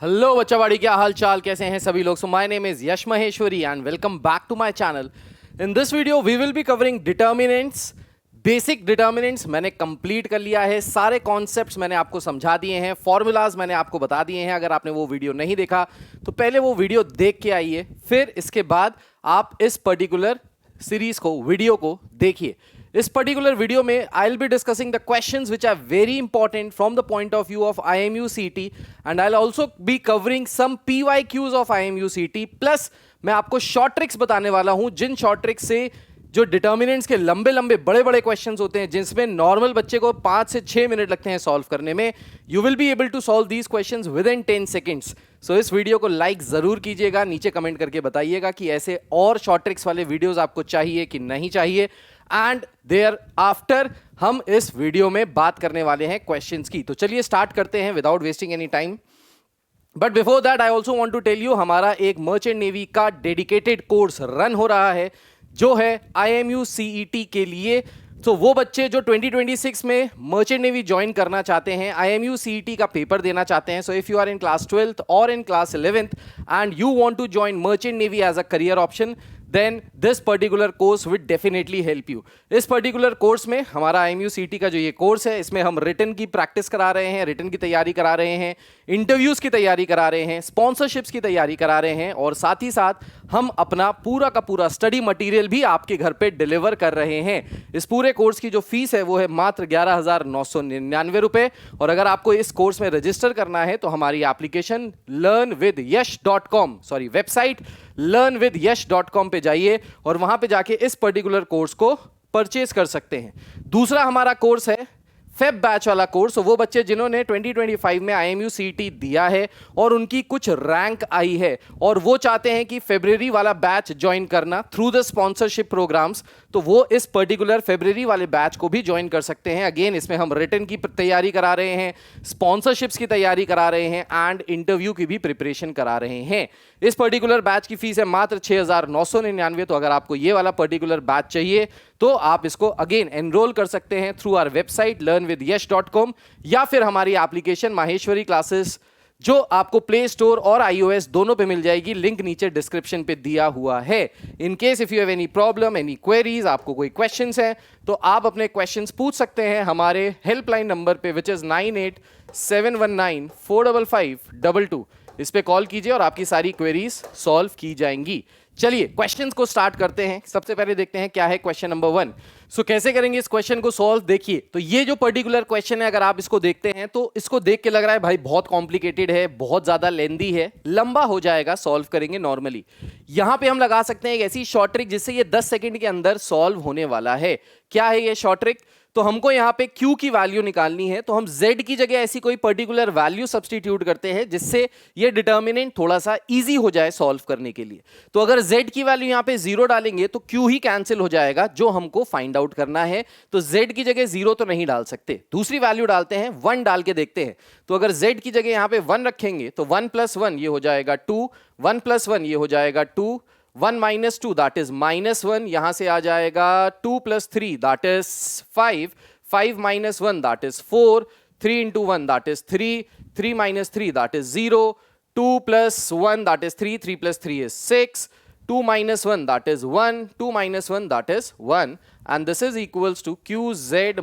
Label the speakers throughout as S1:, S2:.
S1: Hello बच्चावाड़ी, क्या हाल चाल, कैसे हैं सभी लोग। So my name is Yash Maheshwari and welcome back to my channel. In this video we will be covering determinants. Basic determinants मैंने कंप्लीट कर लिया है, सारे कॉन्सेप्ट्स मैंने आपको समझा दिए हैं, फॉर्मूलाज मैंने आपको बता दिए हैं। अगर आपने वो वीडियो नहीं देखा तो पहले वो वीडियो देख के आइए, फिर इसके बाद आप इस पर्टिकुलर सीरीज को, वीडियो को देखिए। इस पर्टिकुलर वीडियो में I will be discussing the questions which are very important from the point of view of IMU CET and I will also be covering some PYQs of IMU CET plus मैं आपको short tricks बताने वाला हूं, जिन short tricks से जो determinants के लंबे लंबे बड़े बड़े क्वेश्चंस होते हैं जिसमें नॉर्मल बच्चे को 5 से 6 मिनट लगते हैं सॉल्व करने में, you will be able to solve these questions within 10 seconds. So इस वीडियो को लाइक जरूर कीजिएगा, नीचे कमेंट करके बताइएगा कि ऐसे और शॉर्ट ट्रिक्स वाले वीडियोस आपको चाहिए कि नहीं चाहिए। एंड देयर आफ्टर हम इस वीडियो में बात करने वाले हैं क्वेश्चंस की। तो चलिए स्टार्ट करते हैं without wasting any time. But before that I also want to tell you, हमारा एक मर्चेंट नेवी का डेडिकेटेड कोर्स रन हो रहा है जो है IMU CET के लिए। तो वो बच्चे जो 2026 में मर्चेंट नेवी ज्वाइन करना चाहते हैं, IMU CET का पेपर देना चाहते हैं, so if you are in class 12th और in class 11th and you want to join merchant navy as a career option, then this particular course will definitely help you. इस particular course में हमारा IMU CET का जो ये course है, इसमें हम रिटन की प्रैक्टिस करा रहे हैं, रिटन की तैयारी करा रहे हैं, इंटरव्यूज की तैयारी करा रहे हैं, स्पॉन्सरशिप्स की तैयारी करा रहे हैं, और साथ ही साथ हम अपना पूरा का पूरा स्टडी मटेरियल भी आपके घर पे डिलीवर कर रहे हैं। इस पूरे कोर्स की जो फीस है वो है मात्र 11,999 रुपए। और अगर आपको इस कोर्स में रजिस्टर करना है तो हमारी application learnwithyash.com, sorry website learnwithyash.com पे जाइए और वहां पे जाके इस पर्टिकुलर कोर्स को परचेज कर सकते हैं। दूसरा हमारा कोर्स है फेब बैच वाला कोर्स। वो बच्चे जिन्होंने 2025 में IMU CET दिया है और उनकी कुछ रैंक आई है और वो चाहते हैं कि फरवरी वाला बैच ज्वाइन करना थ्रू द स्पॉन्सरशिप प्रोग्राम्स, तो वो इस पर्टिकुलर फरवरी वाले बैच को भी ज्वाइन कर सकते हैं। अगेन इसमें हम रिटन की तैयारी करा रहे हैं, स्पॉन्सरशिप्स की तैयारी करा रहे हैं एंड इंटरव्यू की भी प्रिपरेशन करा रहे हैं। इस पर्टिकुलर बैच की फीस है मात्र 6,999। तो अगर आपको ये वाला पर्टिकुलर बैच चाहिए तो आप इसको अगेन एनरोल कर सकते हैं थ्रू आवर वेबसाइट learnwithyash.com या फिर हमारी एप्लीकेशन माहेश्वरी क्लासेस, जो आपको प्ले स्टोर और iOS दोनों पे मिल जाएगी। लिंक नीचे डिस्क्रिप्शन पे दिया हुआ है। In case if you have any problem, any queries, आपको कोई क्वेश्चंस हैं तो आप अपने क्वेश्चंस पूछ सकते हैं हमारे हेल्पलाइन नंबर पे विच इज 9871945522। इस पे कॉल कीजिए और आपकी सारी क्वेरीज सॉल्व की जाएंगी। चलिए क्वेश्चंस को स्टार्ट करते हैं। सबसे पहले देखते हैं क्या है क्वेश्चन नंबर 1। सो कैसे करेंगे इस क्वेश्चन को सॉल्व, देखिए। तो ये जो पर्टिकुलर क्वेश्चन है, अगर आप इसको देखते हैं तो इसको देख के लग रहा है भाई बहुत कॉम्प्लिकेटेड है, बहुत ज्यादा लेंदी है, लंबा हो जाएगा, सॉल्व करेंगे नॉर्मली। यहां पे हम लगा सकते हैं एक ऐसी शॉर्ट ट्रिक जिससे ये 10 सेकंड के अंदर सॉल्व होने वाला है। क्या है ये शॉर्ट ट्रिक? तो हमको यहां पे Q की वैल्यू निकालनी है, तो हम Z की जगह ऐसी कोई पर्टिकुलर वैल्यू सब्स्टिट्यूट करते हैं जिससे ये डिटर्मिनेंट थोड़ा सा इजी हो जाए सॉल्व करने के लिए। तो अगर Z की वैल्यू यहां पे 0 डालेंगे तो Q ही कैंसिल हो जाएगा जो हमको फाइंड आउट करना है। तो Z की जगह 0 तो नहीं डाल सकते, दूसरी वैल्यू डालते हैं, 1 डाल के देखते हैं। तो अगर Z की जगह यहां पे 1 रखेंगे तो 1 + 1 ये हो जाएगा 2, 1 + 1 ये हो जाएगा 2, 1 - 2 दैट इज -1, यहां से आ जाएगा 2 + 3 that is 5, 5 - 1 that is 4, 3 × 1 that is 3, 3 - 3 that is 0, 2 + 1 that is 3, 3 + 3 is 6, 2 - 1 that is 1, 2 - 1 that is 1 and this is equals to QZ -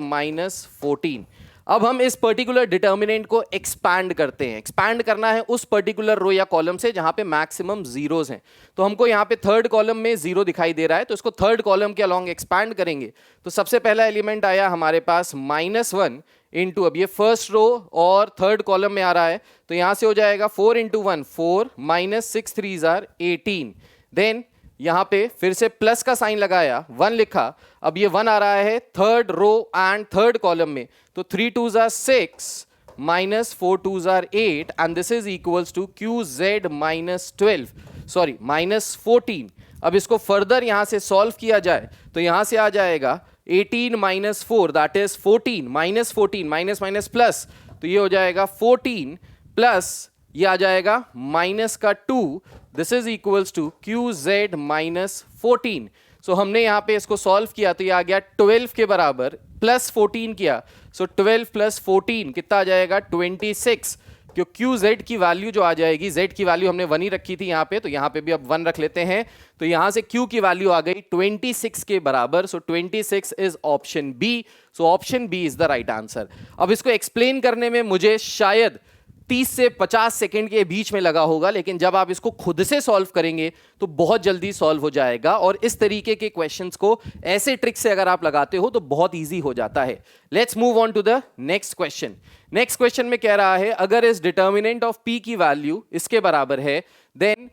S1: 14। अब हम इस पर्टिकुलर डिटर्मिनेंट को एक्सपैंड करते हैं। एक्सपैंड करना है उस पर्टिकुलर रो या कॉलम से जहां पे मैक्सिमम जीरोस हैं। तो हमको यहां पे थर्ड कॉलम में 0 दिखाई दे रहा है, तो इसको थर्ड कॉलम के अलोंग एक्सपैंड करेंगे। तो सबसे पहला एलिमेंट आया हमारे पास -1 इंटू, अब ये फर्स्ट रो और थर्ड कॉलम में आ रहा है तो यहां से हो जाएगा 4 × 1 4, -6 3s are 18। देन यहां पे फिर से प्लस का साइन लगाया, 1 लिखा, अब ये 1 आ रहा है third row and third column में, तो 3 2s are 6 -4 2s are 8 and this is equals to QZ -12, sorry -14। अब इसको फर्दर यहां से सॉल्व किया जाए तो यहां से आ जाएगा 18 - 4 that is 14, -14 minus minus plus, तो ये हो जाएगा 14 प्लस ये आ जाएगा माइनस का 2, this is equals to QZ -14। So हमने यहां पे इसको सॉल्व किया तो ये आ गया 12 के बराबर, प्लस 14 किया, सो 12 + 14 कितना आ जाएगा 26। क्यू जेड की वैल्यू जो आ जाएगी, जेड की वैल्यू हमने 1 ही रखी थी यहाँ पे, तो यहाँ पे भी अब 1 रख लेते हैं। तो यहाँ से क्यू की वैल्यू आ गई 26 के बराबर। So 26 is option B. So option B is the right answer. अब इसको एक्सप्लेन करने में मुझे शायद 30 से 50 सेकंड के बीच में लगा होगा, लेकिन जब आप इसको खुद से सॉल्व करेंगे तो बहुत जल्दी सॉल्व हो जाएगा। और इस तरीके के क्वेश्चंस को ऐसे ट्रिक से अगर आप लगाते हो तो बहुत इजी हो जाता है। Let's move on to the next question. Next question में कह रहा है अगर इस डिटर्मिनेंट ऑफ पी की वैल्यू इसके बराबर है, देन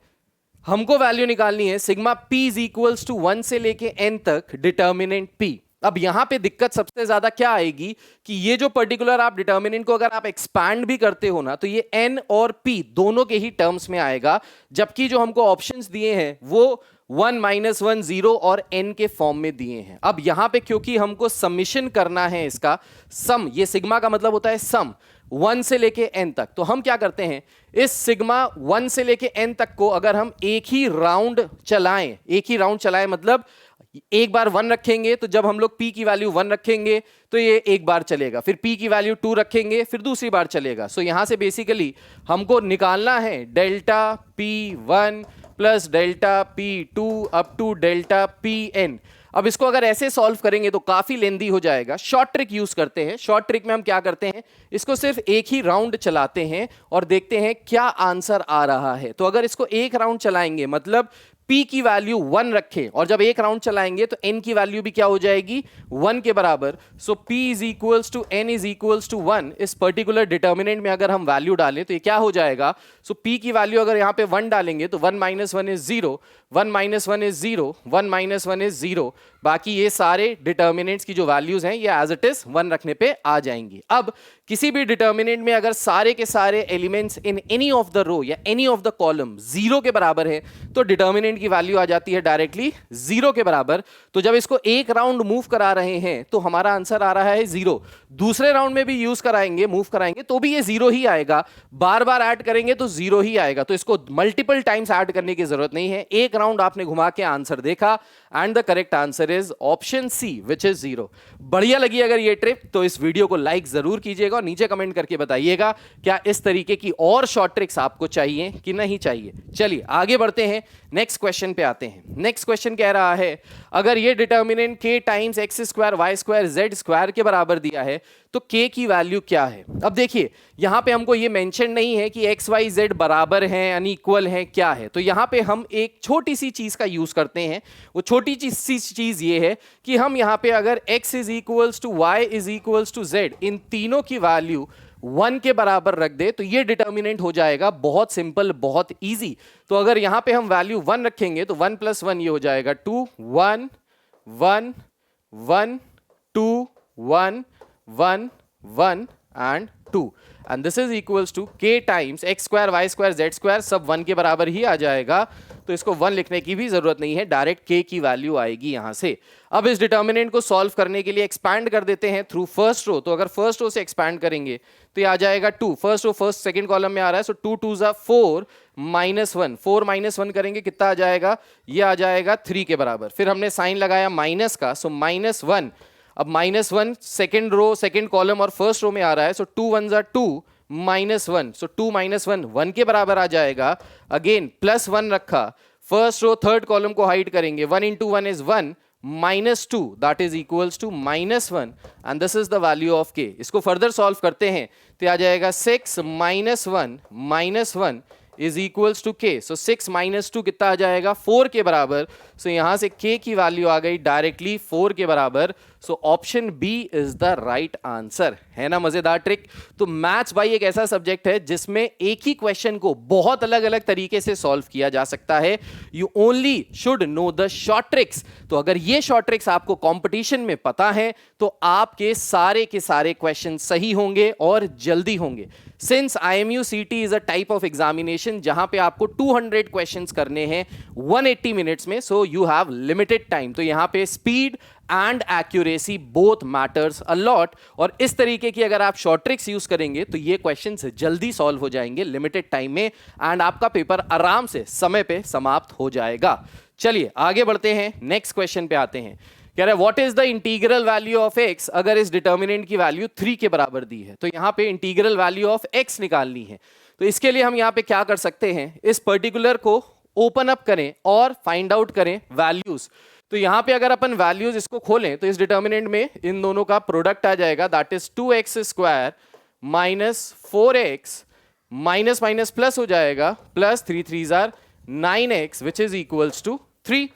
S1: हमको वैल्यू निकालनी है sigma P is equals to 1 से लेके n तक डिटर्मिनेंट पी। अब यहां पे दिक्कत सबसे ज्यादा क्या आएगी कि ये जो पर्टिकुलर आप डिटर्मिनेंट को अगर आप एक्सपैंड भी करते हो ना, तो ये n और p दोनों के ही टर्म्स में आएगा, जबकि जो हमको ऑप्शंस दिए हैं वो 1 -1 0 और n के फॉर्म में दिए हैं। अब यहां पे क्योंकि हमको समिशन करना है, इसका सम, ये सिग्मा का मतलब होता है सम 1 से लेके n तक, तो हम क्या करते हैं इस सिग्मा 1 से लेके n तक को अगर हम एक ही राउंड चलाएं, मतलब एक बार 1 रखेंगे तो जब हम लोग p की वैल्यू 1 रखेंगे तो ये एक बार चलेगा, फिर p की वैल्यू 2 रखेंगे फिर दूसरी बार चलेगा। सो यहां से बेसिकली हमको निकालना है delta p1 plus delta p2 up to delta pn। अब इसको अगर ऐसे सॉल्व करेंगे तो काफी लेंदी हो जाएगा। शॉर्ट ट्रिक यूज करते हैं। शॉर्ट ट्रिक में हम क्या करते हैं, इसको सिर्फ एक ही राउंड चलाते हैं और देखते हैं क्या आंसर आ रहा है। तो अगर इसको एक राउंड चलाएंगे मतलब p की वैल्यू 1 रखें और जब एक राउंड चलाएंगे तो n की वैल्यू भी क्या हो जाएगी 1 के बराबर। So p is equals to n is equals to 1। इस पर्टिकुलर डिटर्मिनेंट में अगर हम वैल्यू डालें तो ये क्या हो जाएगा, सो p की वैल्यू अगर यहां पे 1 डालेंगे तो 1 - 1 इज 0, 1 - 1 इज 0, 1 - 1 इज 0। बाकी ये सारे डिटर्मिनेंट्स की जो वैल्यूज हैं ये एज इट इज 1 रखने पे आ जाएंगी। अब किसी भी डिटर्मिनेंट में अगर सारे के सारे elements in any of the row या एनी ऑफ द कॉलम 0 के बराबर है तो डिटर्मिनेंट की वैल्यू आ जाती है डायरेक्टली 0 के बराबर। तो जब इसको एक राउंड मूव करा रहे हैं तो हमारा आंसर आ रहा है 0। दूसरे राउंड में भी यूज कराएंगे, मूव कराएंगे तो भी ये 0 ही आएगा, बार बार ऐड करेंगे तो 0 ही आएगा। तो इसको मल्टीपल टाइम्स ऐड करने की जरूरत नहीं है। एक राउंड आपने घुमा के आंसर देखा and the correct answer is option C which is 0। बढ़िया लगी अगर ये ट्रिक तो इस वीडियो को लाइक जरूर कीजिएगा और नीचे कमेंट करके बताइएगा क्या इस तरीके की और शॉर्ट ट्रिक्स आपको चाहिए कि नहीं चाहिए। चलिए आगे बढ़ते हैं, नेक्स्ट क्वेश्चन पे आते हैं। नेक्स्ट क्वेश्चन कह रहा है अगर ये determinant k times x square y square z square के बराबर दिया है तो k की वैल्यू क्या है। अब देखिए यहां पे हमको ये मेंशन नहीं है कि x y z बराबर हैं यानी इक्वल हैं, क्या है। तो यहां पे हम एक छोटी सी चीज का यूज करते हैं। वो छोटी सी चीज ये है कि हम यहां पे अगर x is equals to y is equals to z, इन तीनों की वैल्यू 1 के बराबर रख दे तो ये डिटर्मिनेंट हो जाएगा। बहुत सिंपल, बहुत इजी। तो अगर यहां पे हम वैल्यू 1 रखेंगे तो 1 + 1 ये हो जाएगा 2, 1 1 1 2 1 1 1 and 2 and this is equals to k times x square y square z square, सब 1 के बराबर ही आ जाएगा। तो इसको 1 लिखने की भी जरूरत नहीं है, डायरेक्ट k की वैल्यू आएगी यहां से। अब इस डिटर्मिनेंट को सॉल्व करने के लिए एक्सपैंड कर देते हैं थ्रू फर्स्ट रो। तो अगर फर्स्ट रो से एक्सपैंड करेंगे तो ये आ जाएगा 2, first row first second column में आ रहा है। सो 2 2 ज़ा 4 -1, 4 -1 करेंगे कितना आ जाएगा, ये आ जाएगा 3 के बराबर। फिर हमने साइन लगाया माइनस का, सो -1। अब -1 सेकंड रो सेकंड कॉलम और फर्स्ट रो में आ रहा है। सो 2 1 ज़ा 2 -1, सो 2 -1 1 के बराबर आ जाएगा। अगेन +1 रखा, फर्स्ट रो थर्ड कॉलम को हाइड करेंगे, 1 × 1 is 1, -2 that is equals to -1 and this is the value of k। इसको फर्दर सॉल्व करते हैं तो आ जाएगा 6 -1 -1 is equals to k। So 6 - 2 कितना आ जाएगा 4 के बराबर। सो यहां से k की वैल्यू आ गई डायरेक्टली 4 के बराबर। So option B is the right answer. है ना मजेदार ट्रिक। तो मैथ्स भाई एक ऐसा सब्जेक्ट है जिसमें एक ही क्वेश्चन को बहुत अलग अलग तरीके से सॉल्व किया जा सकता है। You only should know the short tricks. तो अगर ये शॉर्ट ट्रिक्स आपको कंपटीशन में पता है तो आपके सारे के सारे क्वेश्चन सही होंगे और जल्दी होंगे। Since IMU CT is a type of examination जहां पे आपको 200 क्वेश्चंस करने हैं 180 मिनट्स में, so you have limited time. तो यहां पे speed and accuracy both matters a lot. और इस तरीके की अगर आप शॉर्ट ट्रिक्स यूज करेंगे तो ये क्वेश्चंस जल्दी सॉल्व हो जाएंगे लिमिटेड टाइम में एंड आपका पेपर आराम से समय पे समाप्त हो जाएगा। चलिए आगे बढ़ते हैं, नेक्स्ट क्वेश्चन पे आते हैं। कह रहा है what is the integral value of x अगर इस डिटर्मिनेंट की वैल्यू 3 के बराबर दी है। तो यहां पे इंटीग्रल वैल्यू ऑफ x निकालनी है। तो इसके लिए हम यहां पे क्या कर सकते हैं, इस पर्टिकुलर को ओपन अप करें और फाइंड आउट करें वैल्यूज। तो यहां पे अगर अपन वैल्यूज इसको खोलें तो इस डिटर्मिनेंट में इन दोनों का प्रोडक्ट आ जाएगा, that is 2x square minus 4x minus minus plus हो जाएगा, plus 3 3s are 9x which is equals to 3।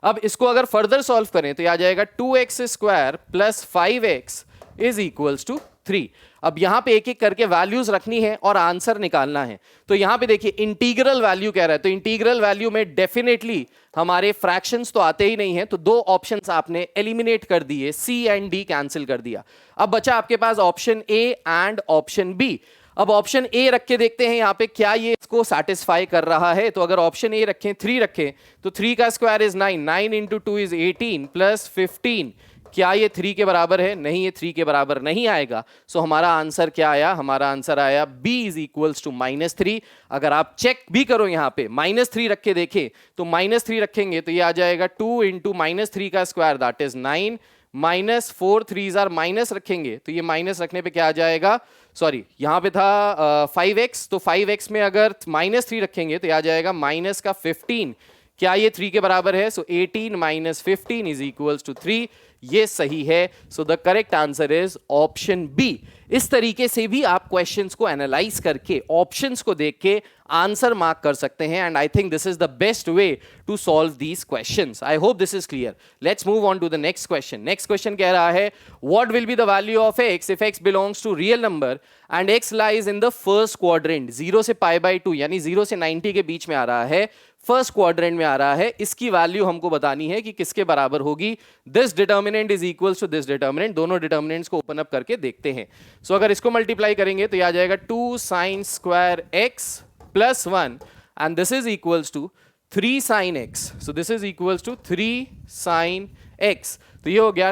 S1: अब इसको अगर फर्दर सॉल्व करें तो आ जाएगा 2x square plus 5x is equals to 3। अब यहां पे एक एक करके वैल्यूज रखनी है और आंसर निकालना है। तो यहां पे देखिए इंटीग्रल वैल्यू कह रहा है, तो इंटीग्रल वैल्यू में डेफिनेटली हमारे फ्रैक्शंस तो आते ही नहीं है, तो दो ऑप्शंस आपने एलिमिनेट कर दिए, सी एंड डी कैंसिल कर दिया। अब बचा आपके पास option A and option B. अब ऑप्शन ए रख के देखते हैं यहां पे क्या ये इसको सेटिस्फाई कर रहा है। तो अगर ऑप्शन ए रखें 3 रखें तो 3 का square is 9, 9 into 2 is 18 plus 15, क्या ये 3 के बराबर है? नहीं, ये 3 के बराबर नहीं आएगा। सो हमारा आंसर क्या आया? हमारा आंसर आया b इज इक्वल्स टू -3। अगर आप चेक भी करो यहां पे -3 रख के देखें तो -3 रखेंगे तो ये आ जाएगा 2 इंटू -3 का square that is 9 minus 4 3s are minus रखेंगे तो ये माइनस रखने पे क्या आ जाएगा, सॉरी यहां पे था 5x, तो 5x में अगर -3 रखेंगे तो आ जाएगा माइनस का 15, क्या ये 3 के बराबर है? So 18 minus 15 is equals to 3, ये सही है। So the correct answer is option B. इस तरीके से भी आप क्वेश्चंस को एनालाइज करके ऑप्शंस को देख के आंसर मार्क कर सकते हैं, and I think this is the best way to solve these questions. I hope this is clear. Let's move on to the next question. Next question कह रहा है what will be the value of x if x belongs to real number and x lies in the first quadrant, 0 से π/2 यानी 0 से 90 के बीच में आ रहा है, फर्स्ट क्वाड्रेंट में आ रहा है। इसकी वैल्यू हमको बतानी है कि किसके बराबर होगी। This determinant is equals to this determinant. दोनों डिटर्मिनेंट्स को ओपन अप करके देखते हैं। सो अगर इसको मल्टीप्लाई करेंगे तो ये आ जाएगा 2 sin square x plus 1 and this is equals to 3 sin x। So this is equals to 3 sin x। तो ये हो गया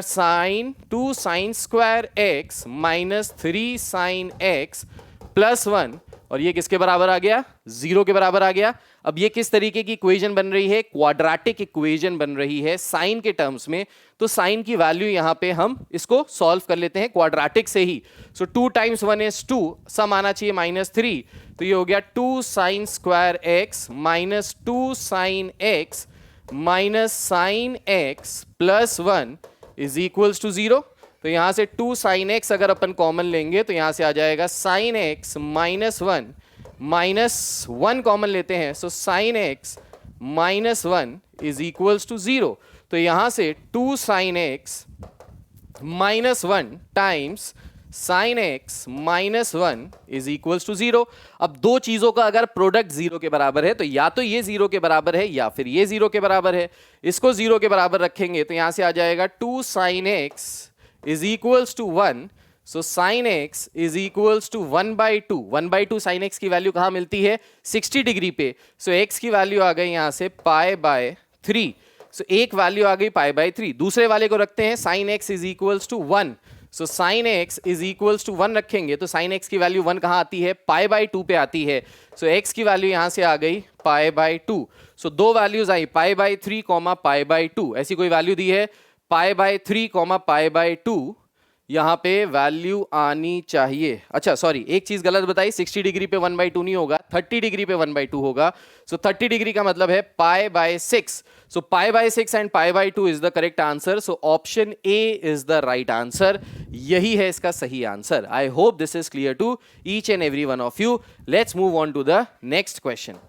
S1: two sine square x minus 3 sin x plus 1, और ये किसके बराबर आ गया? 0 के बराबर आ गया। अब ये किस तरीके की इक्वेशन बन रही है? क्वाड्रेटिक इक्वेशन बन रही है साइन के टर्म्स में। तो साइन की वैल्यू यहां पे हम इसको सॉल्व कर लेते हैं क्वाड्रेटिक से ही। सो 2 times 1 is 2, सम आना चाहिए -3, तो ये हो गया 2 sin square x minus 2 sin x minus sine x plus 1 is equals to 0। तो यहां से 2 sin x अगर अपन कॉमन लेंगे तो यहां से आ जाएगा sin x minus 1 minus 1 common लेते हैं, so sin x minus 1 is equals to 0। तो यहां से 2 sin x minus 1 times sin x minus 1 is equals to 0। अब दो चीजों का अगर प्रोडक्ट 0 के बराबर है तो या तो ये 0 के बराबर है या फिर ये 0 के बराबर है। इसको 0 के बराबर रखेंगे तो यहां से आ जाएगा 2 sin x is equals to 1, so sin x is equals to 1/2। 1/2 sin x की वैल्यू कहाँ मिलती है? 60 डिग्री पे। so x की वैल्यू आ गई यहाँ से π/3। so एक वैल्यू आ गई π/3। दूसरे वाले को रखते हैं sin x is equals to 1, so sin x is equals to 1 रखेंगे तो sin x की वैल्यू 1 कहाँ आती है? π/2 पे आती है। so x की वैल्यू यहाँ से आ गई π/2। so दो वैल्यूज आई π/3 π/2। ऐसी कोई वैल्यू दी है π/3 π/2, यहां पे वैल्यू आनी चाहिए। अच्छा सॉरी, एक चीज गलत बताई, 60 डिग्री पे 1/2 नहीं होगा, 30 डिग्री पे 1/2 होगा। सो 30 डिग्री का मतलब है π/6। So π/6 and π/2 is the correct answer. So option A is the right answer. यही है इसका सही answer. I hope this is clear to each and every one of you. Let's move on to the next question.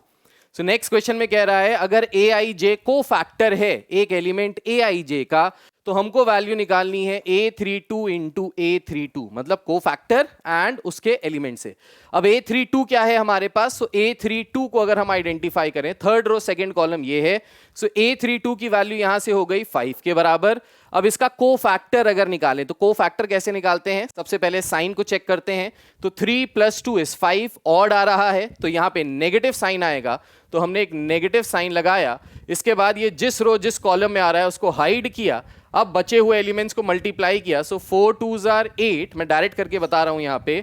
S1: So next question में कह रहा है अगर aij को फैक्टर है एक एलिमेंट aij का तो हमको वैल्यू निकालनी है A32 इंटू A32, मतलब को फैक्टर एंड उसके एलिमेंट से। अब A32 क्या है हमारे पास? सो A32 को अगर हम आइडेंटिफाई करें, थर्ड रो सेकंड कॉलम ये है। सो A32 की वैल्यू यहां से हो गई 5 के बराबर। अब इसका को फैक्टर अगर निकालें तो को फैक्टर कैसे निकालते हैं? सबसे पहले साइन को चेक करते हैं। तो 3 + 2 is 5, ऑड आ रहा है तो यहां पे नेगेटिव साइन आएगा, तो हमने एक नेगेटिव साइन लगाया। इसके बाद ये जिस रो जिस कॉलम में आ रहा है उसको हाइड किया। अब बचे हुए एलिमेंट्स को मल्टीप्लाई किया। सो 4 2s are 8, मैं डायरेक्ट करके बता रहा हूं यहां पे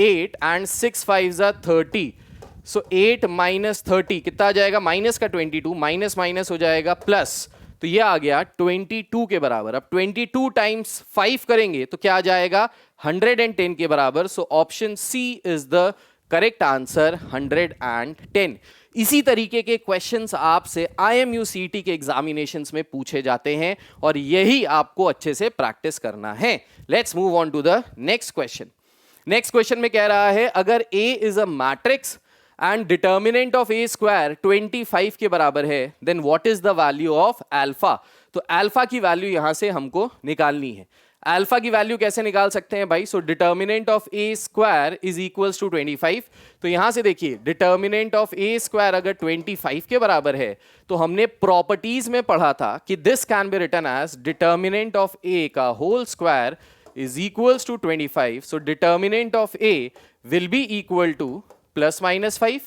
S1: 8 एंड 6 5s are 30। सो 8 - 30 कितना आ जाएगा? माइनस का 22, माइनस माइनस हो जाएगा प्लस। तो ये आ गया 22 के बराबर। अब 22 टाइम्स 5 करेंगे तो क्या आ जाएगा 110 के बराबर। So option C is the correct answer, 110। इसी तरीके के क्वेश्चंस आपसे IMU-CET के एग्जामिनेशंस में पूछे जाते हैं और यही आपको अच्छे से प्रैक्टिस करना है। Let's move on to the next question. Next question में कह रहा है अगर A is a matrix and determinant of A square 25 के बराबर है, then what is the value of alpha. तो अल्फा की वैल्यू यहां से हमको निकालनी है। अल्फा की वैल्यू कैसे निकाल सकते हैं भाई? So determinant of A square is equals to 25। तो यहां से देखिए डिटर्मिनेंट ऑफ A स्क्वायर अगर 25 के बराबर है तो हमने प्रॉपर्टीज में पढ़ा था कि this can be written as determinant of A का whole square is equals to 25. So determinant of A will be equal to plus minus 5,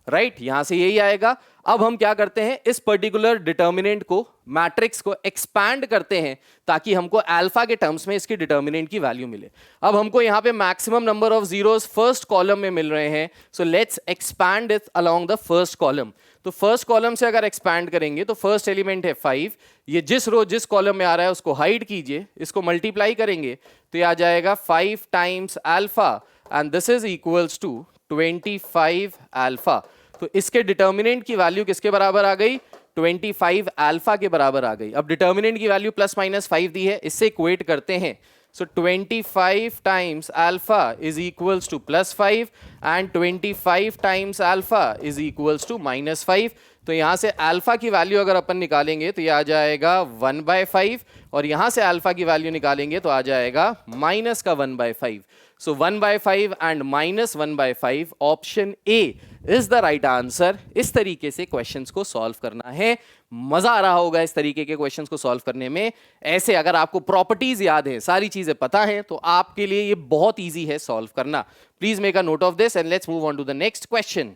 S1: right? यहां से यही आएगा। अब हम क्या करते हैं, इस पर्टिकुलर डिटर्मिनेंट को, मैट्रिक्स को एक्सपैंड करते हैं ताकि हमको अल्फा के टर्म्स में इसकी डिटर्मिनेंट की वैल्यू मिले। अब हमको यहां पे maximum number of zeros first column में मिल रहे हैं, so let's expand it along the first column. तो फर्स्ट कॉलम से अगर एक्सपैंड करेंगे तो फर्स्ट एलिमेंट है 5, ये जिस रो जिस कॉलम में आ रहा है उसको हाइड कीजिए, इसको मल्टीप्लाई करेंगे तो ये आ जाएगा 5 times alpha and this is equals to 25 alpha. तो इसके डिटर्मिनेंट की वैल्यू किसके बराबर आ गई? 25 अल्फा के बराबर आ गई। अब डिटर्मिनेंट की वैल्यू प्लस माइनस 5 दी है, इससे इक्वेट करते हैं। So 25 times alpha is equals to plus 5 and 25 times alpha is equals to minus 5. तो यहाँ से अल्फा की वैल्यू अगर अपन निकालेंगे तो ये आ जाएगा 1/5 और यहाँ से अल्फा की वैल्यू निकालेंगे तो आ जाएगा माइनस का 1/5. सो 1/5 and minus 1/5 option A is the right answer. इस तरीके से क्वेश्चंस को सॉल्व करना है। मजा आ रहा होगा इस तरीके के क्वेश्चंस को सॉल्व करने में। ऐसे अगर आपको प्रॉपर्टीज याद है, सारी चीजें पता है, तो आपके लिए ये बहुत इजी है सॉल्व करना। Please make a note of this and let's move on to the next question.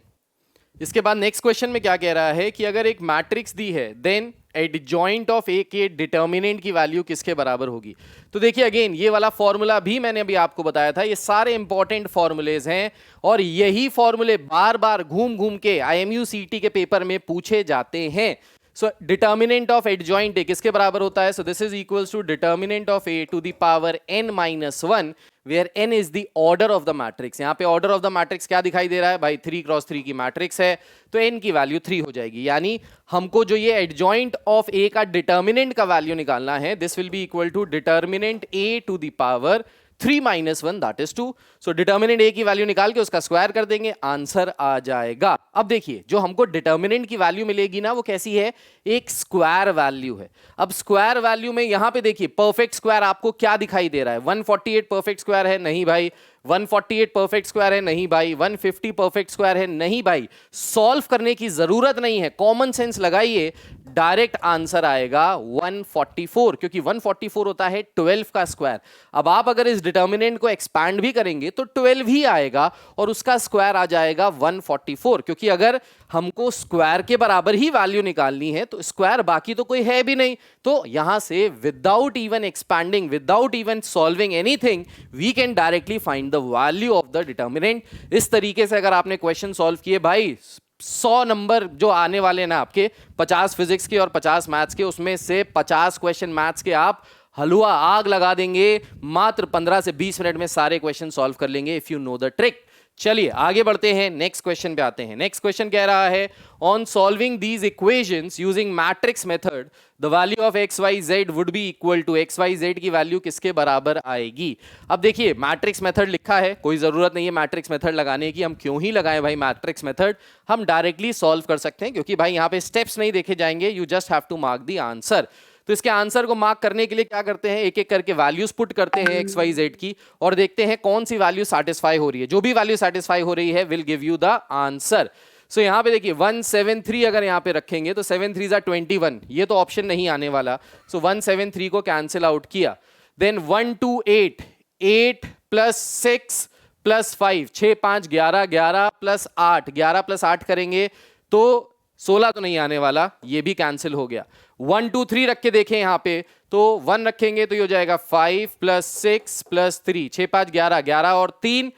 S1: इसके बाद नेक्स्ट क्वेश्चन में क्या कह रहा है कि अगर एक मैट्रिक्स दी है देन एडजॉइंट ऑफ ए के डिटर्मिनेंट की वैल्यू किसके बराबर होगी। तो देखिए अगेन ये वाला फॉर्मूला भी मैंने अभी आपको बताया था, ये सारे इंपॉर्टेंट फॉर्मूलेज हैं और यही फॉर्मूले बार बार घूम घूम के IMU-CET के पेपर में पूछे जाते हैं। So determinant of adjoint A किसके बराबर होता है? So this is equals to determinant of A to the power n-1 where n is the order of the matrix. यहाँ पे ऑर्डर ऑफ द मैट्रिक्स क्या दिखाई दे रहा है भाई? 3x3 की मैट्रिक्स है तो n की वैल्यू 3 हो जाएगी। यानी हमको जो ये एडजॉइंट ऑफ a का डिटर्मिनेंट का वैल्यू निकालना है, this will be equal to determinant a to the power 3 - 1 that is 2। सो डिटर्मिनेंट a की वैल्यू निकाल के उसका स्क्वायर कर देंगे, आंसर आ जाएगा। अब देखिए जो हमको डिटर्मिनेंट की वैल्यू मिलेगी ना, वो कैसी है? एक स्क्वायर वैल्यू है। अब स्क्वायर वैल्यू में यहां पे देखिए परफेक्ट स्क्वायर आपको क्या दिखाई दे रहा है? 148 परफेक्ट स्क्वायर है? नहीं भाई। 148 परफेक्ट स्क्वायर है? नहीं भाई। 150 परफेक्ट स्क्वायर है? नहीं भाई। सॉल्व करने की जरूरत नहीं है, कॉमन सेंस लगाइए, डायरेक्ट आंसर आएगा 144, क्योंकि 144 होता है 12 का स्क्वायर। अब आप अगर इस डिटर्मिनेंट को एक्सपैंड भी करेंगे तो 12 ही आएगा और उसका स्क्वायर आ जाएगा 144, क्योंकि अगर हमको स्क्वायर के बराबर ही वैल्यू निकालनी है तो स्क्वायर बाकी तो कोई है भी नहीं। तो यहां से without even expanding, without even solving anything, we can directly find the value of the determinant. इस तरीके से अगर आपने क्वेश्चन सॉल्व किए भाई, 100 नंबर जो आने वाले ना आपके, 50 फिजिक्स के और 50 मैथ्स के, उसमें से 50 क्वेश्चन मैथ्स के आप हलवा आग लगा देंगे। मात्र 15 से 20 मिनट में सारे क्वेश्चन सॉल्व कर लेंगे if you know the trick. चलिए आगे बढ़ते हैं, नेक्स्ट क्वेश्चन पे आते हैं। नेक्स्ट क्वेश्चन कह रहा है on solving these equations using matrix method the value of x y z would be equal to, x y z की वैल्यू किसके बराबर आएगी। अब देखिए मैट्रिक्स मेथड लिखा है, कोई जरूरत नहीं है मैट्रिक्स मेथड लगाने की। हम क्यों ही लगाएं भाई मैट्रिक्स मेथड, हम डायरेक्टली सॉल्व कर सकते हैं, क्योंकि भाई यहाँ पे स्टेप्स नहीं देखे जाएंगे, you just have to mark the answer. तो इसके आंसर को मार्क करने के लिए क्या करते हैं, एक एक करके वैल्यूज पुट करते हैं एक्स वाई जेड की और देखते हैं कौन सी वैल्यू सेटिस्फाई हो रही है। जो भी वैल्यू सेटिस्फाई हो रही है will give you the answer. So यहां पे देखिए 173 अगर यहां पे रखेंगे तो 7 3 जा 21, ये तो ऑप्शन नहीं आने वाला। सो 173 को कैंसिल आउट किया। देन 128, 8 + 6 + 5, 6 5 11, 11 + 8, 11 + 8 करेंगे तो 16 तो नहीं आने वाला, ये भी कैंसिल हो गया। 1 2 3 रख के देखें यहां पे तो 1 रखेंगे तो ये हो जाएगा 5 + 6 + 3, 6 5 11, 11 और 3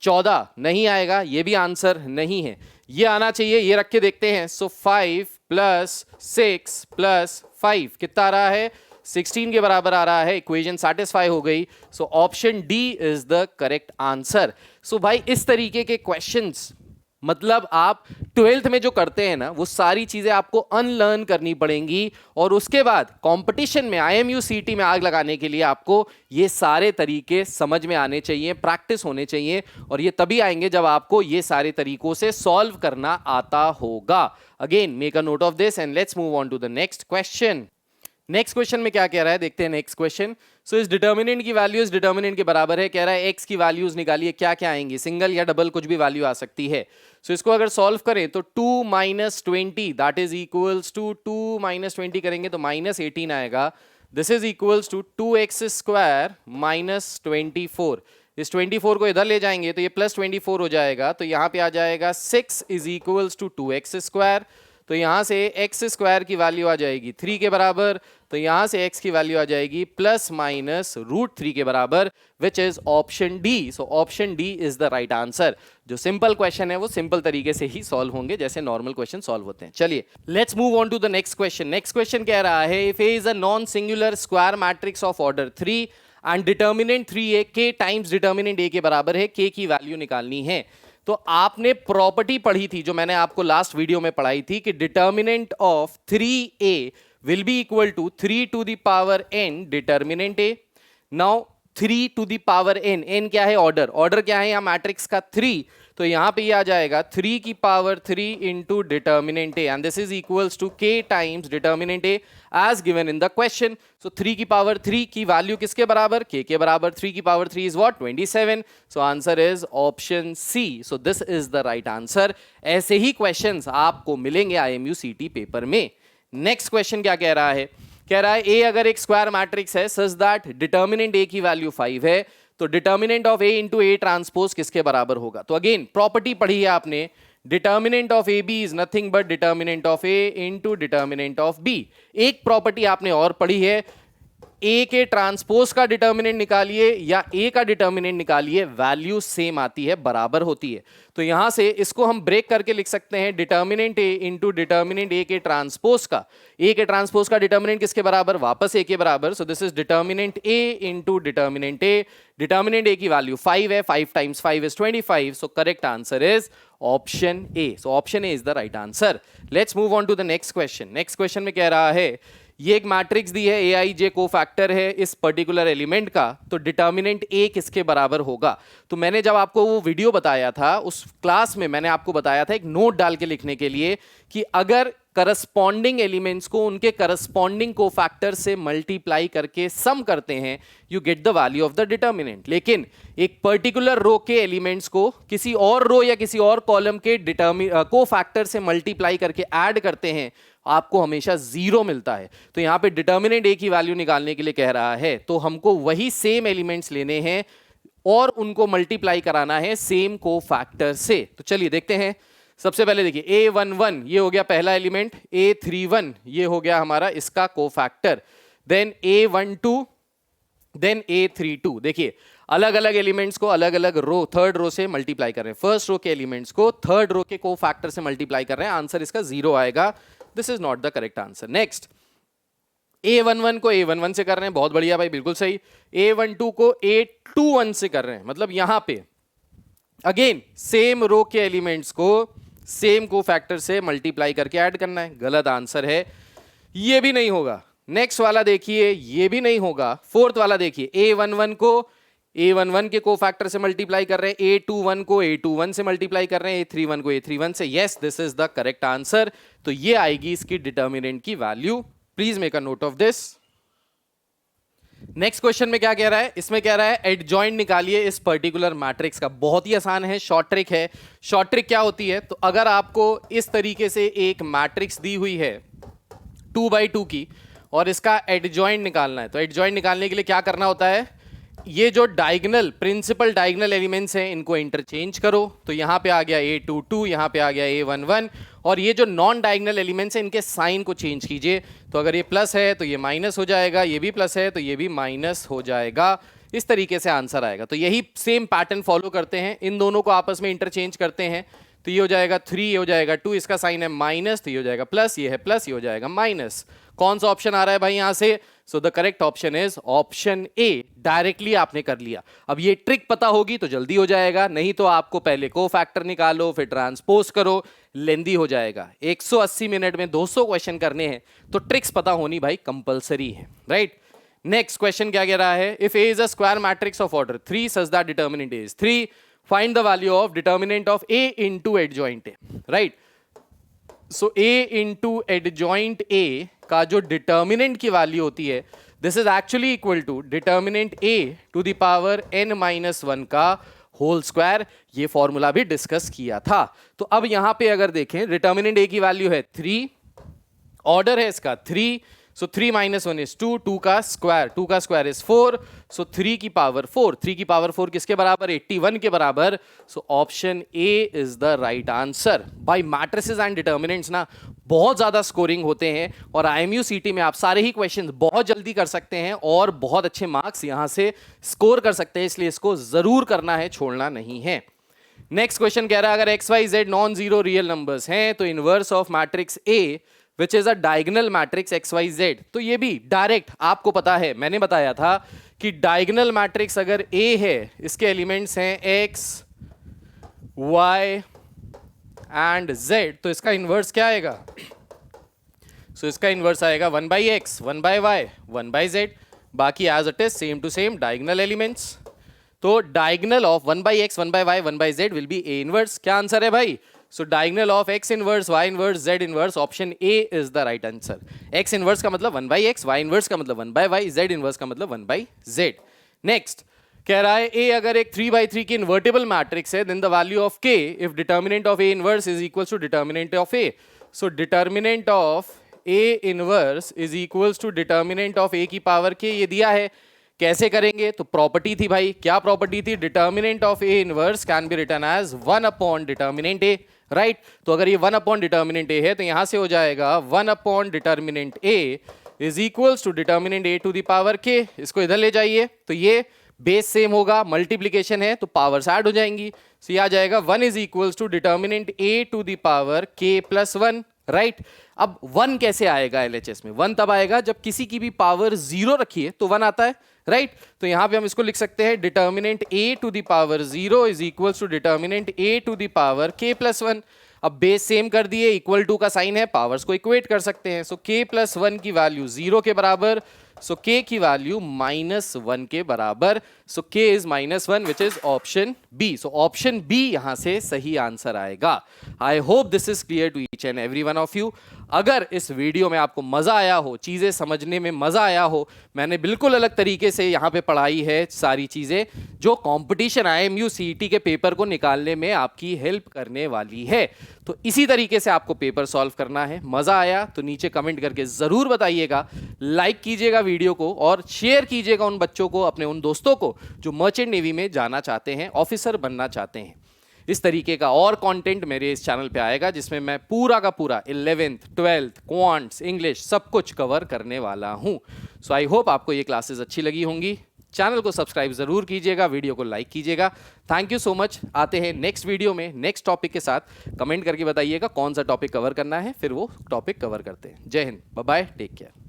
S1: 14, नहीं आएगा, ये भी आंसर नहीं है। ये आना चाहिए, ये रख के देखते हैं। सो 5 प्लस 6 प्लस 5 कितना आ रहा है, 16 के बराबर आ रहा है। इक्वेशन सेटिस्फाई हो गई। So option D is the correct answer. So भाई इस तरीके के क्वेश्चंस मतलब आप 12th में जो करते हैं ना, वो सारी चीजें आपको अनलर्न करनी पड़ेंगी और उसके बाद कंपटीशन में IMU CT में आग लगाने के लिए आपको ये सारे तरीके समझ में आने चाहिए, प्रैक्टिस होने चाहिए और ये तभी आएंगे जब आपको ये सारे तरीकों से सॉल्व करना आता होगा। Again make a note of this and let's move on to the next question. Next question में क्या कह रहा है, देखते हैं नेक्स्ट क्वेश्चन। सो इस डिटर्मिनेंट की वैल्यू इस डिटर्मिनेंट के बराबर है। कह रहा है एक्स की वैल्यूज निकालिए, क्या क्या आएंगी, सिंगल या डबल कुछ भी वैल्यू आ सकती है। सो इसको अगर सॉल्व करें तो 2 - 20 दैट इज इक्वल्स टू 2 - 20 करेंगे तो -18 आएगा। This is equals to 2x square - 24। इस 24 को इधर ले जाएंगे तो ये +24 हो जाएगा, तो यहाँ पे आ जाएगा 6 is equals to 2x square. तो यहां से x स्क्वायर की वैल्यू आ जाएगी 3 के बराबर, तो यहां से x की वैल्यू आ जाएगी ±√3 के बराबर, विच is option D. So option D is the right answer. जो सिंपल क्वेश्चन है वो सिंपल तरीके से ही सॉल्व होंगे जैसे नॉर्मल क्वेश्चन सॉल्व होते हैं। चलिए let's move on to the next question. Next question कह रहा है if A is a non singular square matrix of order 3 and determinant 3a k times determinant a के बराबर है, k की वैल्यू निकालनी है। तो आपने प्रॉपर्टी पढ़ी थी जो मैंने आपको लास्ट वीडियो में पढ़ाई थी कि determinant of 3a will be equal to 3 to the power n determinant a। Now 3 to the power n, n क्या है, ऑर्डर, ऑर्डर क्या है यहाँ मैट्रिक्स का 3, तो यहां पे ये आ जाएगा 3 की power 3 into determinant a and this is equals to k times determinant a as given in the question. So 3 की पावर 3 की वैल्यू किसके बराबर, k के बराबर। 3 की power 3 is what, 27। So answer is option C. So this is the right answer. ऐसे ही questions आपको मिलेंगे IMU CT पेपर में। नेक्स्ट क्वेश्चन क्या कह रहा है, कह रहा है a अगर एक स्क्वायर मैट्रिक्स है सच दैट डिटर्मिनेंट a की वैल्यू 5 है, तो determinant of a into a transpose किसके बराबर होगा। तो अगेन प्रॉपर्टी पढ़ी है आपने, determinant of A B is nothing but determinant of A into determinant of B. एक प्रॉपर्टी आपने और पढ़ी है, ए के ट्रांसपोज का डिटर्मिनेंट निकालिए या ए का डिटर्मिनेंट निकालिए, वैल्यू सेम आती है, बराबर होती है। तो यहां से इसको हम ब्रेक करके लिख सकते हैं डिटर्मिनेंट ए इंटू डिटर्मिनेंट ए के ट्रांसपोज का। ए के ट्रांसपोज का डिटर्मिनेंट किसके बराबर, वापस ए के बराबर। So this is determinant A into determinant A. Determinant A की वैल्यू 5 है, 5 times 5 is 25। So correct answer is option A. So option A is the right answer. Let's move on to the next question. Next question में कह रहा है ये एक matrix दी है, aij cofactor है इस पर्टिकुलर एलिमेंट का, तो डिटर्मिनेंट a किसके बराबर होगा। तो मैंने जब आपको वो वीडियो बताया था उस क्लास में मैंने आपको बताया था एक नोट डाल के लिखने के लिए कि अगर करस्पॉन्डिंग एलिमेंट्स को उनके करस्पॉन्डिंग कोफैक्टर से मल्टीप्लाई करके सम करते हैं you get the value of the determinant. लेकिन एक पर्टिकुलर रो के एलिमेंट्स को किसी और रो या किसी और कॉलम के कोफैक्टर से मल्टीप्लाई करके ऐड करते हैं, आपको हमेशा 0 मिलता है। तो यहां पे डिटर्मिनेंट a की वैल्यू निकालने के लिए कह रहा है, तो हमको वही सेम एलिमेंट्स लेने हैं और उनको मल्टीप्लाई कराना है सेम कोफैक्टर से। तो चलिए देखते हैं। सबसे पहले देखिए a11 ये हो गया पहला एलिमेंट, a31 ये हो गया हमारा इसका cofactor, then a12 then a32। देखिए अलग अलग एलिमेंट्स को अलग अलग रो थर्ड रो से मल्टीप्लाई कर रहे हैं, फर्स्ट रो के एलिमेंट्स को थर्ड रो के कोफैक्टर से मल्टीप्लाई कर रहे हैं, आंसर इसका 0 आएगा। This is not the correct answer. Next a11 को a11 से कर रहे हैं, बहुत बढ़िया भाई, बिल्कुल सही। a12 को a21 से कर रहे हैं, मतलब यहां पे अगेन सेम रो के एलिमेंट्स को सेम कोफैक्टर से मल्टीप्लाई करके ऐड करना है, गलत आंसर है, ये भी नहीं होगा। नेक्स्ट वाला देखिए, ये भी नहीं होगा। फोर्थ वाला देखिए, a11 को a11 के कोफैक्टर से मल्टीप्लाई कर रहे हैं, a21 को a21 से मल्टीप्लाई कर रहे हैं, a31 को a31 से। Yes, this is the correct answer. तो ये आएगी इसकी डिटर्मिनेंट की value. Please make a note of this. Next question में क्या कह रहा है, इसमें कह रहा है एडजॉइंट निकालिए इस पर्टिकुलर मैट्रिक्स का। बहुत ही आसान है, शॉर्ट ट्रिक है। शॉर्ट ट्रिक क्या होती है, तो अगर आपको इस तरीके से एक मैट्रिक्स दी हुई है 2x2 की और इसका एडजॉइंट निकालना है, तो एडजॉइंट निकालने के लिए क्या करना होता है, ये जो डायगोनल प्रिंसिपल डायगोनल एलिमेंट्स हैं इनको इंटरचेंज करो। तो यहां पे आ गया a22, यहां पे आ गया a11, और ये जो नॉन डायगोनल एलिमेंट्स हैं इनके साइन को चेंज कीजिए। तो अगर ये प्लस है तो ये माइनस हो जाएगा, ये भी प्लस है तो ये भी माइनस हो जाएगा। इस तरीके से आंसर आएगा। तो यही सेम पैटर्न फॉलो करते हैं, इन दोनों को आपस में इंटरचेंज करते हैं। तो ये हो जाएगा 3, ये हो जाएगा 2, इसका साइन है माइनस, तो ये हो जाएगा प्लस, ये है प्लस, ये हो जाएगा माइनस। कौन सा ऑप्शन आ रहा है भाई यहां से? सो the correct option is option A. Directly आपने कर लिया। अब ये ट्रिक पता होगी तो जल्दी हो जाएगा, नहीं तो आपको पहले को फैक्टर निकालो फिर ट्रांसपोज करो, लेंदी हो जाएगा। 180 मिनट में 200 क्वेश्चन करने हैं तो ट्रिक्स पता होनी भाई कंपलसरी है, राइट। नेक्स्ट क्वेश्चन क्या कह रहा है? If A is a square matrix of order 3 such that determinant A is 3, find the value of determinant of A into adjoint A, right. So A into adjoint A का जो determinant की value होती है, this is actually equal to determinant A to the power n-1 का whole square. ये formula भी discuss किया था। तो अब यहां पे अगर देखें, डिटर्मिनेंट ए की वैल्यू है 3, ऑर्डर है इसका 3, सो 3 - 1 is 2, 2 का स्क्वायर इज 4, सो 3 की पावर 4, 3 की पावर 4 किसके बराबर? 81 के बराबर। So option A is the right answer. भाई मैट्रिसेस एंड डिटर्मिनेंट्स ना बहुत ज्यादा स्कोरिंग होते हैं और IMU CT में आप सारे ही क्वेश्चंस बहुत जल्दी कर सकते हैं और बहुत अच्छे मार्क्स यहां से स्कोर कर सकते हैं, इसलिए इसको जरूर करना है, छोड़ना नहीं है। नेक्स्ट क्वेश्चन कह रहा है अगर x y z non zero real numbers हैं तो inverse of matrix A which is a diagonal matrix x y z. तो ये भी डायरेक्ट आपको पता है, मैंने बताया था कि डायगोनल मैट्रिक्स अगर A है, इसके एलिमेंट्स हैं x y एंड z, तो इसका इनवर्स क्या आएगा? सो इसका इनवर्स आएगा 1/x 1/y 1/z, बाकी as it is same to same diagonal elements. तो diagonal of 1/x 1/y 1/z will be A inverse. क्या आंसर है भाई? So diagonal of x inverse y inverse z inverse, option A is the right answer. x inverse का मतलब 1/x, y inverse का मतलब 1/y, z inverse का मतलब 1/z। Next कह रहा है A अगर एक 3/3 की इन्वर्टिबल मैट्रिक्स है, then the value of k if determinant of A inverse is equal to determinant of A। So determinant of A inverse is equal to determinant of A की power k, ये दिया है। कैसे करेंगे? तो property थी भाई, क्या प्रॉपर्टी थी? Determinant of A inverse can be written as 1 upon determinant A, right. तो अगर ये 1 अपॉन डिटर्मिनेंट A है तो यहां से हो जाएगा 1 upon determinant A is equals to determinant A to the power k। इसको इधर ले जाइए तो ये बेस सेम होगा, मल्टीप्लीकेशन है तो पावर्स ऐड हो जाएंगी। सो ये आ जाएगा 1 is equals to determinant A to the power k plus 1, right. अब 1 कैसे आएगा LHS में? 1 तब आएगा जब किसी की भी पावर 0 रखिए तो 1 आता है, राइट। तो यहां पे हम इसको लिख सकते हैं determinant A to the power 0 is equal to determinant A to the power k plus 1। अब बेस सेम कर दिए, इक्वल टू का साइन है, पावर्स को इक्वेट कर सकते हैं। सो k प्लस 1 की वैल्यू 0 के बराबर, सो k की वैल्यू -1 के बराबर। So k is -1 which is option B. So option B यहां से सही आंसर आएगा। I hope this is clear to each and every one of you. अगर इस वीडियो में आपको मजा आया हो, चीजें समझने में मजा आया हो, मैंने बिल्कुल अलग तरीके से यहाँ पे पढ़ाई है सारी चीजें जो कंपटीशन IMU CET के पेपर को निकालने में आपकी हेल्प करने वाली है। तो इसी तरीके से आपको पेपर सॉल्व करना है। मजा आया तो नीचे कमेंट करके जरूर बताइएगा, लाइक कीजिएगा वीडियो को और शेयर कीजिएगा उन बच्चों को, अपने उन दोस्तों को जो मर्चेंट नेवी में जाना चाहते हैं, ऑफिसर बनना चाहते हैं। इस तरीके का और कंटेंट मेरे इस चैनल पे आएगा जिसमें मैं पूरा का पूरा 11th 12th क्वांट्स इंग्लिश सब कुछ कवर करने वाला हूं। सो आई होप आपको ये क्लासेस अच्छी लगी होंगी। चैनल को सब्सक्राइब जरूर कीजिएगा, वीडियो को लाइक कीजिएगा। Thank you so much. आते हैं नेक्स्ट वीडियो में नेक्स्ट टॉपिक के साथ। कमेंट करके बताइएगा कौन सा टॉपिक कवर करना है, फिर वो टॉपिक कवर करते हैं। जय Hind, bye bye, take care.